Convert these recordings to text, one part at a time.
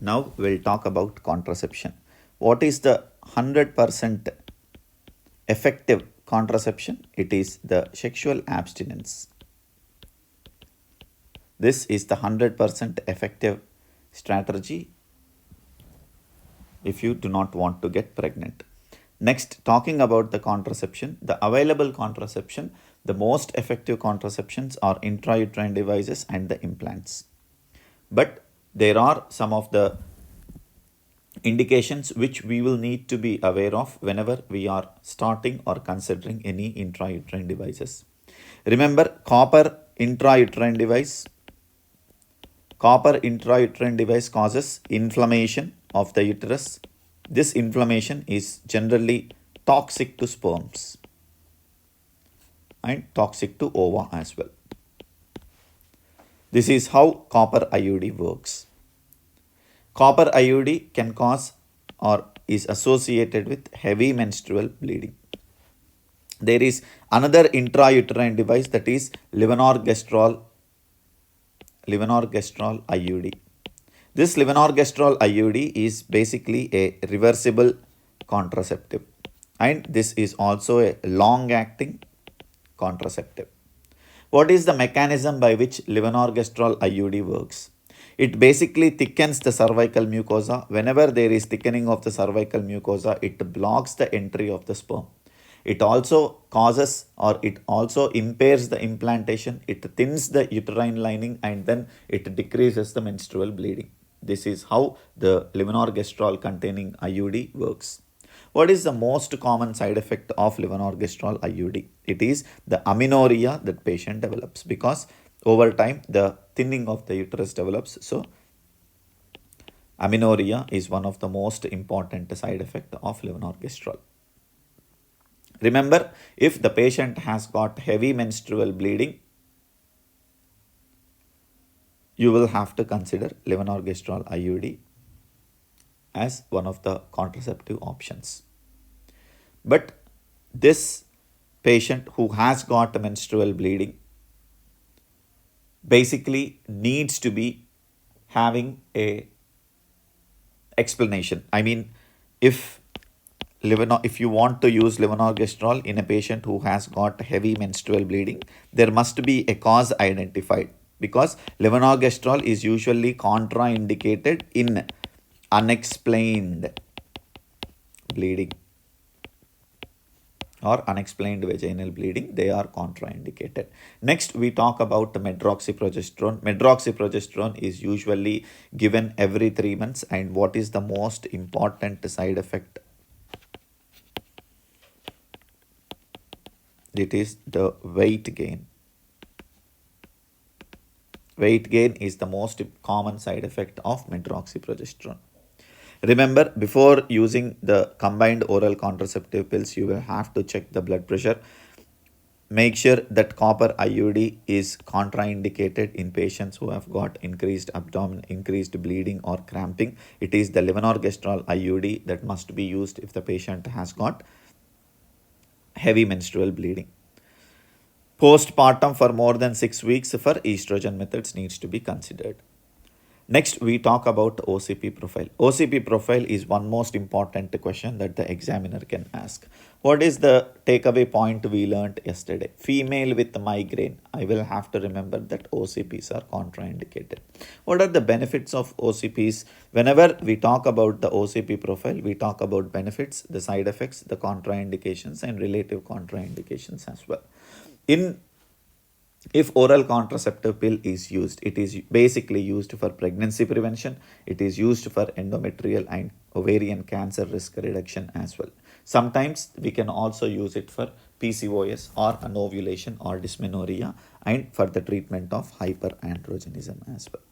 Now we'll talk about contraception. What is the 100% effective contraception? It is the sexual abstinence. This is the 100% effective strategy if you do not want to get pregnant. Next, talking about the contraception, the available contraception, the most effective contraceptions are intrauterine devices and the implants. But there are some of the indications which we will need to be aware of whenever we are starting or considering any intrauterine devices. Remember, copper intrauterine device causes inflammation of the uterus. This inflammation is generally toxic to sperms and toxic to ova as well. This is how copper IUD works. Copper IUD can cause or is associated with heavy menstrual bleeding. There is another intrauterine device, that is levonorgestrel IUD. This levonorgestrel IUD is basically a reversible contraceptive, and this is also a long-acting contraceptive. What is the mechanism by which levonorgestrel IUD works? It basically thickens the cervical mucosa. Whenever there is thickening of the cervical mucosa, it blocks the entry of the sperm. It also causes or it also impairs the implantation. It thins the uterine lining and then it decreases the menstrual bleeding. This is how the levonorgestrel containing IUD works. What is the most common side effect of levonorgestrel IUD? It is the amenorrhea that patient develops, because over time the thinning of the uterus develops. So amenorrhea is one of the most important side effect of levonorgestrel. Remember, if the patient has got heavy menstrual bleeding, you will have to consider levonorgestrel IUD as one of the contraceptive options. But this patient who has got menstrual bleeding basically needs to be having a explanation. I mean, if you want to use levonorgestrel in a patient who has got heavy menstrual bleeding, there must be a cause identified, because levonorgestrel is usually contraindicated in unexplained bleeding or unexplained vaginal bleeding. They are contraindicated. Next, we talk about medroxyprogesterone. Medroxyprogesterone is usually given every 3 months, and what is the most important side effect? It is the weight gain. Weight gain is the most common side effect of medroxyprogesterone. Remember, before using the combined oral contraceptive pills, you will have to check the blood pressure. Make sure that copper IUD is contraindicated in patients who have got increased abdomen, increased bleeding or cramping. It is the levonorgestrel IUD that must be used if the patient has got heavy menstrual bleeding. Postpartum for more than 6 weeks for estrogen methods needs to be considered. Next, we talk about OCP profile. OCP profile is one most important question that the examiner can ask. What is the takeaway point we learned yesterday? Female with migraine. I will have to remember that OCPs are contraindicated. What are the benefits of OCPs? Whenever we talk about the OCP profile, we talk about benefits, the side effects, the contraindications, and relative contraindications as well. If oral contraceptive pill is used, it is basically used for pregnancy prevention. It is used for endometrial and ovarian cancer risk reduction as well. Sometimes we can also use it for PCOS or anovulation or dysmenorrhea, and for the treatment of hyperandrogenism as well,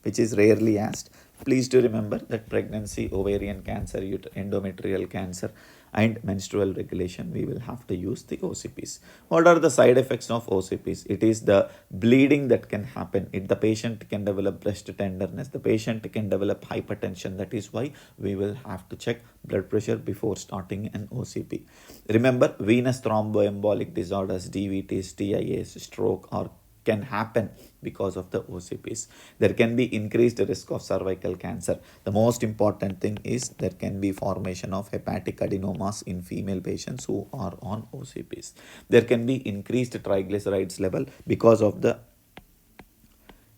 which is rarely asked. Please do remember that pregnancy, ovarian cancer, endometrial cancer, and menstrual regulation, we will have to use the OCPs. What are the side effects of OCPs? It is the bleeding that can happen. The patient can develop breast tenderness. The patient can develop hypertension. That is why we will have to check blood pressure before starting an OCP. Remember, venous thromboembolic disorders, DVTs, TIAs, stroke, or can happen because of the OCPs. There can be increased risk of cervical cancer. The most important thing is there can be formation of hepatic adenomas in female patients who are on OCPs. There can be increased triglycerides level because of the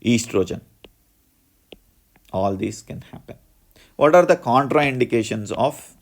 estrogen. All these can happen. What are the contraindications of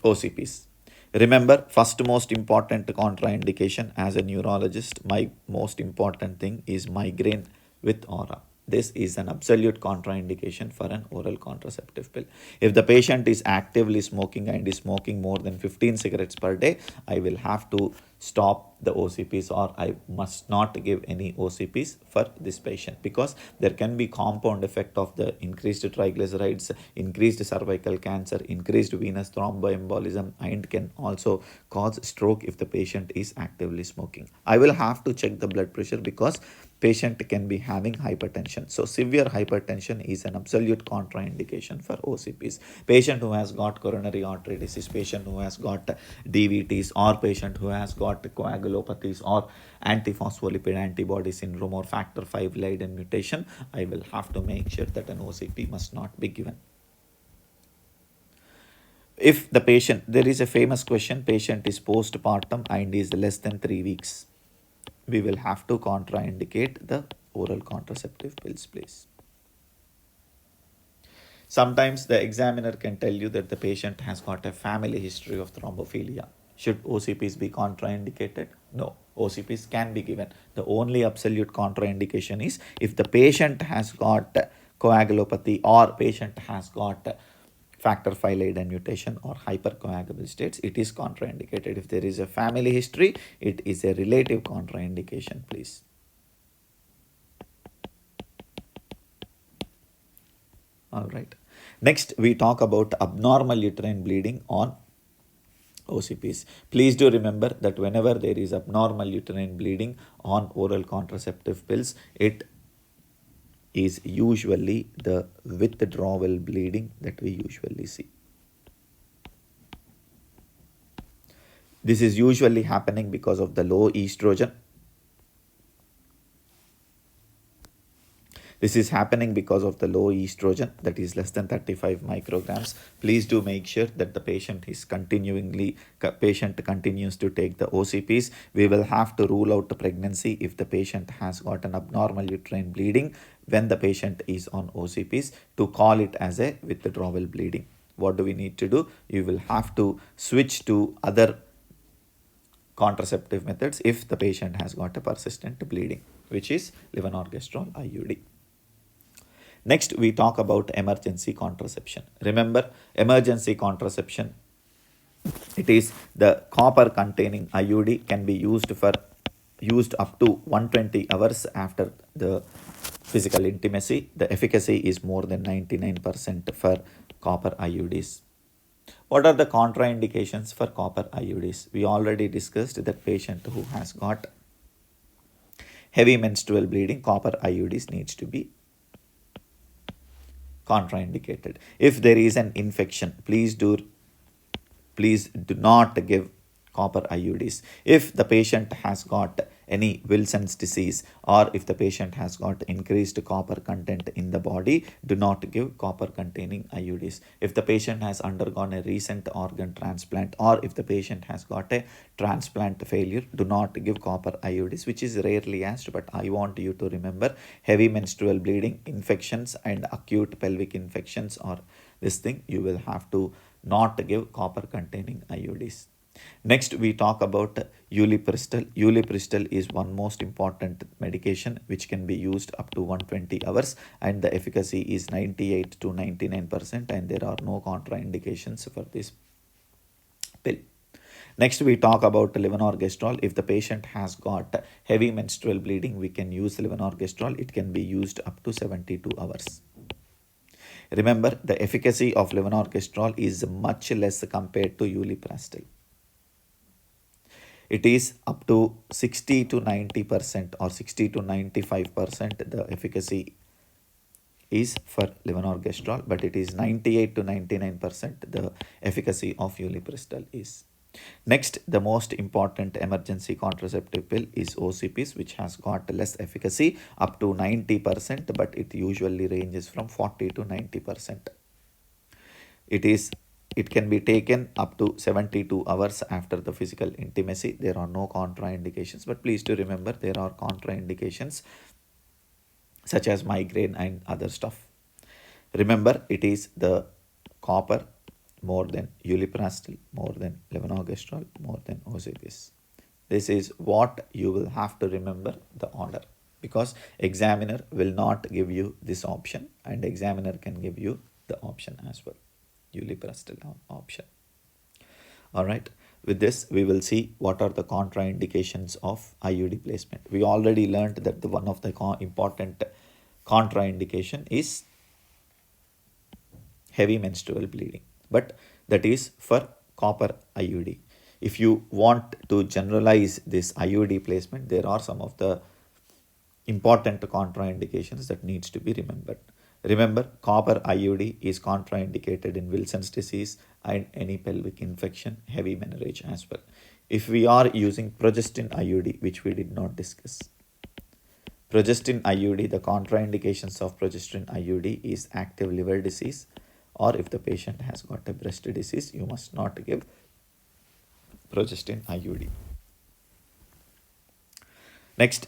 OCPs? Remember, first most important contraindication as a neurologist, my most important thing is migraine with aura. This is an absolute contraindication for an oral contraceptive pill. If the patient is actively smoking and is smoking more than 15 cigarettes per day, I will have to stop the OCPs, or I must not give any OCPs for this patient, because there can be compound effect of the increased triglycerides, increased cervical cancer, increased venous thromboembolism, and can also cause stroke if the patient is actively smoking. I will have to check the blood pressure because patient can be having hypertension. So severe hypertension is an absolute contraindication for OCPs. Patient who has got coronary artery disease, patient who has got DVTs, or patient who has got coagulopathies or antiphospholipid antibody syndrome or factor V Leiden mutation, I will have to make sure that an OCP must not be given. If the patient, there is a famous question, patient is postpartum and is less than 3 weeks, we will have to contraindicate the oral contraceptive pills, please. Sometimes the examiner can tell you that the patient has got a family history of thrombophilia. Should OCPs be contraindicated? No, OCPs can be given. The only absolute contraindication is if the patient has got coagulopathy or patient has got factor V Leiden mutation or hypercoagulable states, it is contraindicated. If there is a family history, it is a relative contraindication, please. All right. Next, we talk about abnormal uterine bleeding on OCPs. Please do remember that whenever there is abnormal uterine bleeding on oral contraceptive pills, it is usually the withdrawal bleeding that we usually see. This is usually happening because of the low estrogen. This is happening because of the low estrogen, that is less than 35 micrograms. Please do make sure that the patient continues to take the OCPs. We will have to rule out the pregnancy if the patient has got an abnormal uterine bleeding when the patient is on OCPs, to call it as a withdrawal bleeding. What do we need to do? You will have to switch to other contraceptive methods if the patient has got a persistent bleeding, which is levonorgestrel IUD. Next, we talk about emergency contraception. Remember, emergency contraception, it is the copper containing IUD can be used up to 120 hours after the physical intimacy. The efficacy is more than 99% for copper IUDs. What are the contraindications for copper IUDs? We already discussed that patient who has got heavy menstrual bleeding, copper IUDs needs to be contraindicated. If there is an infection, please do not give copper IUDs. If the patient has got any Wilson's disease, or if the patient has got increased copper content in the body, do not give copper containing IUDs. If the patient has undergone a recent organ transplant, or if the patient has got a transplant failure, do not give copper IUDs, which is rarely asked, but I want you to remember heavy menstrual bleeding, infections and acute pelvic infections, or this thing, you will have to not give copper containing IUDs. Next, we talk about ulipristal. Ulipristal is one most important medication which can be used up to 120 hours, and the efficacy is 98 to 99%, and there are no contraindications for this pill. Next, we talk about levonorgestrel. If the patient has got heavy menstrual bleeding, we can use levonorgestrel. It can be used up to 72 hours. Remember, the efficacy of levonorgestrel is much less compared to ulipristal. It is up to 60 to 90% or 60 to 95% the efficacy is for levonorgestrel, but it is 98 to 99% the efficacy of ulipristal is. Next, the most important emergency contraceptive pill is OCPs, which has got less efficacy up to 90%, but it usually ranges from 40 to 90%. It is it can be taken up to 72 hours after the physical intimacy. There are no contraindications, but please do remember there are contraindications such as migraine and other stuff. Remember, it is the copper more than ulipristal, more than levonorgestrel, more than OCPs. This is what you will have to remember the order, because examiner will not give you this option and examiner can give you the option as well, ulipristal option. All right, with this we will see what are the contraindications of IUD placement. We already learned that the one of the important contraindication is heavy menstrual bleeding, but that is for copper IUD. If you want to generalize this IUD placement, there are some of the important contraindications that needs to be remembered. Remember, copper IUD is contraindicated in Wilson's disease and any pelvic infection, heavy menorrhage as well. If we are using progestin IUD, which we did not discuss, progestin IUD, the contraindications of progestin IUD is active liver disease, or if the patient has got a breast disease, you must not give progestin IUD. Next,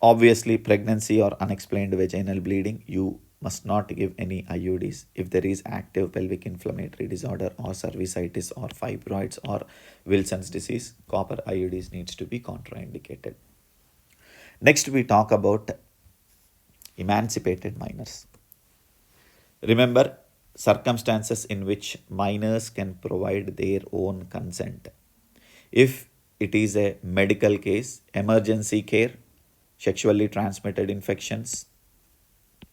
obviously, pregnancy or unexplained vaginal bleeding, you must not give any IUDs. If there is active pelvic inflammatory disorder or cervicitis or fibroids or Wilson's disease, copper IUDs needs to be contraindicated. Next, we talk about emancipated minors. Remember, circumstances in which minors can provide their own consent. If it is a medical case, emergency care, sexually transmitted infections,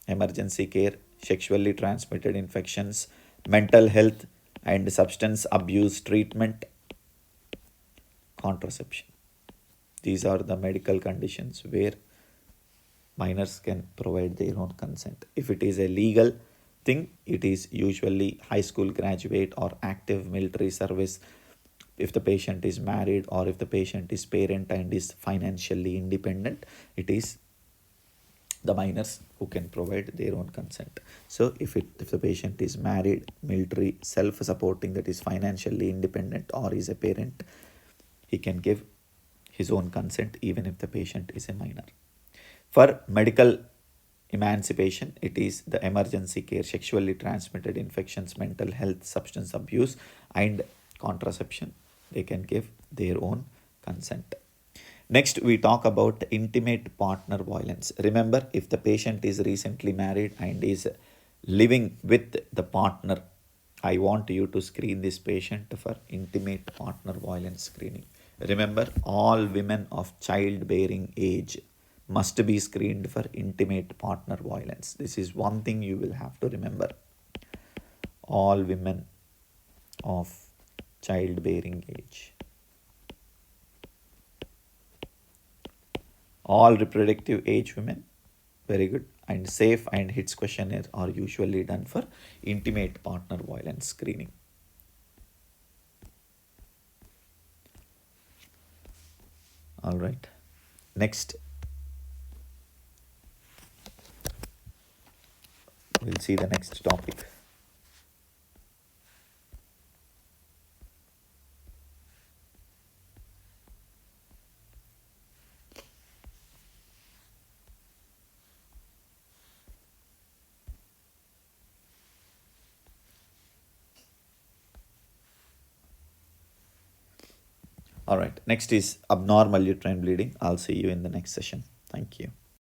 emergency care, sexually transmitted infections, mental health and substance abuse treatment, contraception. These are the medical conditions where minors can provide their own consent. If it is a legal thing, it is usually high school graduate or active military service. If the patient is married or if the patient is parent and is financially independent, it is the minors who can provide their own consent. So if the patient is married, military, self-supporting, that is financially independent, or is a parent, he can give his own consent even if the patient is a minor. For medical emancipation, it is the emergency care, sexually transmitted infections, mental health, substance abuse and contraception. They can give their own consent. Next, we talk about intimate partner violence. Remember, if the patient is recently married and is living with the partner, I want you to screen this patient for intimate partner violence screening. Remember, all women of childbearing age must be screened for intimate partner violence. This is one thing you will have to remember. All women of childbearing age. All reproductive age women, very good, and safe and hits questionnaire are usually done for intimate partner violence screening. All right, next we'll see the next topic. All right, next is abnormal uterine bleeding. I'll see you in the next session. Thank you.